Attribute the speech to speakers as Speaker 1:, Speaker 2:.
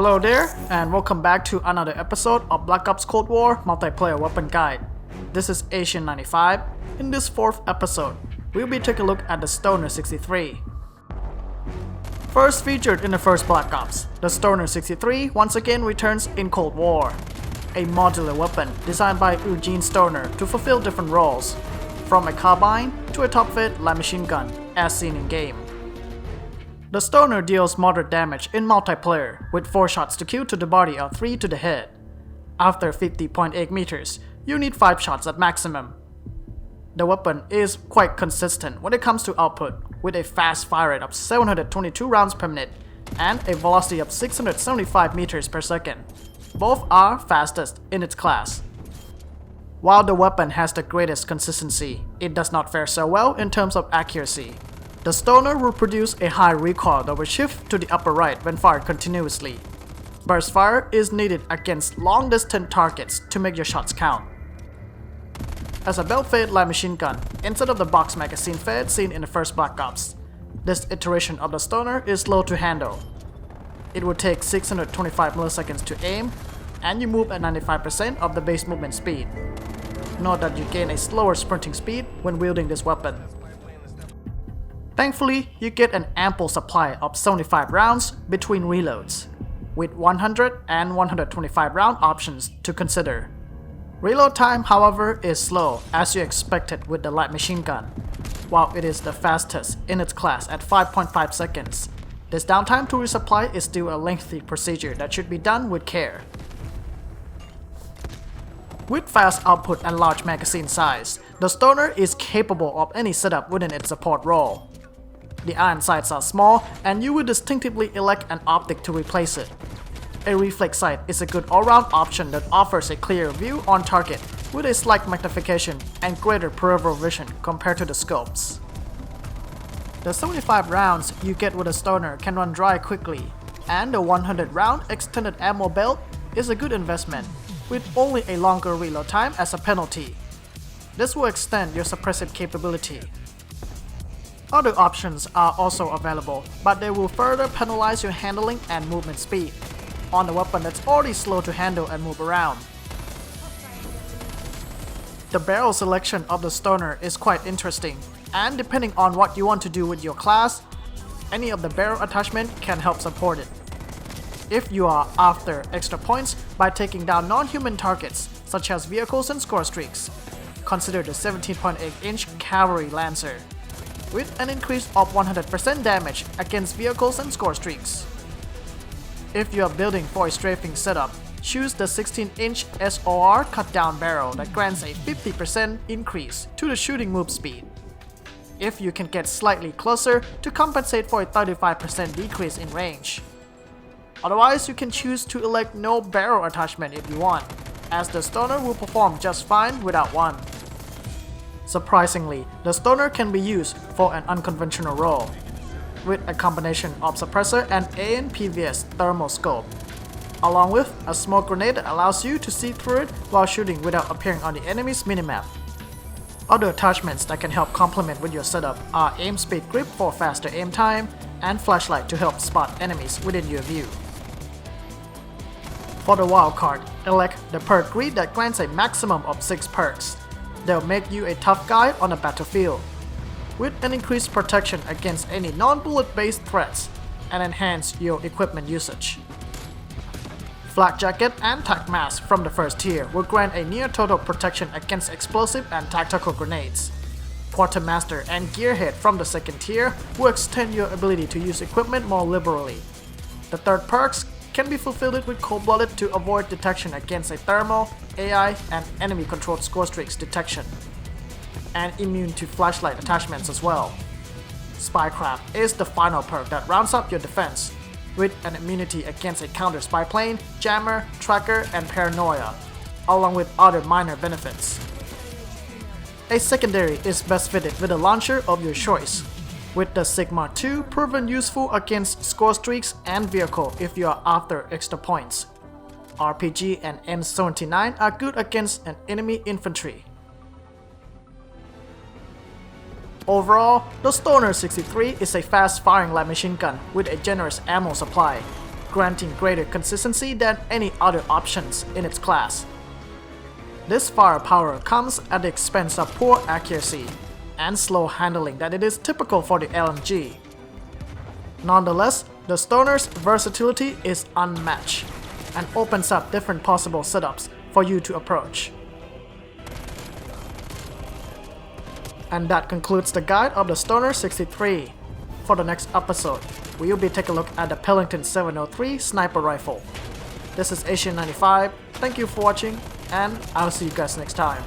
Speaker 1: Hello there, and welcome back to another episode of Black Ops Cold War Multiplayer Weapon Guide. This is Asian95. In this fourth episode, we'll be taking a look at the Stoner 63. First featured in the first Black Ops, the Stoner 63 once again returns in Cold War. A modular weapon designed by Eugene Stoner to fulfill different roles, from a carbine to a top-fit light machine gun, as seen in game. The Stoner deals moderate damage in multiplayer, with 4 shots to kill to the body or 3 to the head. After 50.8 meters, you need 5 shots at maximum. The weapon is quite consistent when it comes to output, with a fast fire rate of 722 rounds per minute and a velocity of 675 meters per second. Both are fastest in its class. While the weapon has the greatest consistency, it does not fare so well in terms of accuracy. The Stoner will produce a high recoil that will shift to the upper right when fired continuously. Burst fire is needed against long-distance targets to make your shots count. As a belt-fed light machine gun, instead of the box magazine fed seen in the first Black Ops, this iteration of the Stoner is slow to handle. It will take 625 milliseconds to aim, and you move at 95% of the base movement speed. Note that you gain a slower sprinting speed when wielding this weapon. Thankfully, you get an ample supply of 75 rounds between reloads, with 100 and 125 round options to consider. Reload time, however, is slow as you expected with the light machine gun, while it is the fastest in its class at 5.5 seconds. This downtime to resupply is still a lengthy procedure that should be done with care. With fast output and large magazine size, the Stoner is capable of any setup within its support role. The iron sights are small, and you will distinctively elect an optic to replace it. A reflex sight is a good all-round option that offers a clear view on target with a slight magnification and greater peripheral vision compared to the scopes. The 75 rounds you get with a Stoner can run dry quickly, and the 100 round extended ammo belt is a good investment, with only a longer reload time as a penalty. This will extend your suppressive capability. Other options are also available, but they will further penalize your handling and movement speed on a weapon that's already slow to handle and move around. The barrel selection of the Stoner is quite interesting, and depending on what you want to do with your class, any of the barrel attachment can help support it. If you are after extra points by taking down non-human targets, such as vehicles and score streaks, consider the 17.8-inch Cavalry Lancer, with an increase of 100% damage against vehicles and score streaks. If you are building for a strafing setup, choose the 16-inch SOR cut-down barrel that grants a 50% increase to the shooting move speed. If you can get slightly closer to compensate for a 35% decrease in range. Otherwise, you can choose to elect no barrel attachment if you want, as the Stoner will perform just fine without one. Surprisingly, the Stoner can be used for an unconventional role, with a combination of suppressor and ANPVS thermal scope, along with a smoke grenade that allows you to see through it while shooting without appearing on the enemy's minimap. Other attachments that can help complement with your setup are aim speed grip for faster aim time and flashlight to help spot enemies within your view. For the wildcard, elect the perk grid that grants a maximum of 6 perks. They'll make you a tough guy on the battlefield, with an increased protection against any non-bullet based threats and enhance your equipment usage. Flak Jacket and Tac Mask from the first tier will grant a near total protection against explosive and tactical grenades. Quartermaster and Gearhead from the second tier will extend your ability to use equipment more liberally. The third perks can be fulfilled with Cold-Blooded to avoid detection against a thermal, AI, and enemy-controlled score streaks detection, and immune to flashlight attachments as well. Spycraft is the final perk that rounds up your defense, with an immunity against a counter spy plane, jammer, tracker, and paranoia, along with other minor benefits. A secondary is best fitted with a launcher of your choice, with the Sigma 2 proven useful against score streaks and vehicle if you are after extra points. RPG and M79 are good against an enemy infantry. Overall, the Stoner 63 is a fast-firing light machine gun with a generous ammo supply. granting greater consistency than any other options in its class. This firepower comes at the expense of poor accuracy and slow handling that it is typical for the LMG. Nonetheless, the Stoner's versatility is unmatched and opens up different possible setups for you to approach. And that concludes the guide of the Stoner 63. For the next episode, we will be taking a look at the Pellington 703 sniper rifle. This is Asian 95, thank you for watching, and I'll see you guys next time.